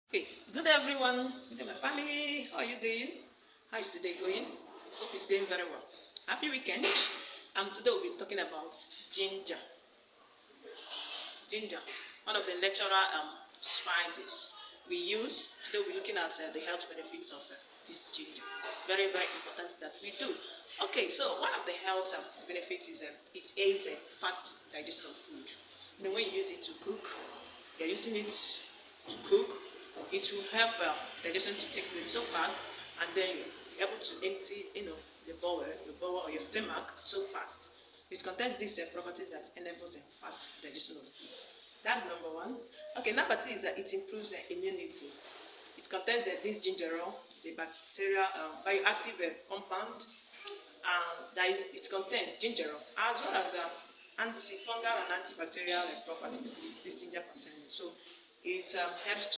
Hey, good everyone. Good day, my family. How are you doing? How is the day going? Hope it's going very well. Happy weekend. Today we'll be talking about ginger. Ginger, one of the natural spices we use. Today we'll be looking at the health benefits of this ginger. Very, very important that we do. Okay, so one of the health benefits is it aids fast digestion of food. When you use it to cook, you're using it to cook, it will help digestion to take place so fast, and then you're able to empty, your bowel or your stomach so fast. It contains these properties that enables fast digestion of food. That's number one. Okay, number two is that it improves immunity. It contains this gingerol, it's a bacterial bioactive compound, that is, it contains gingerol as well as antifungal and antibacterial properties. This ginger contains, so it helps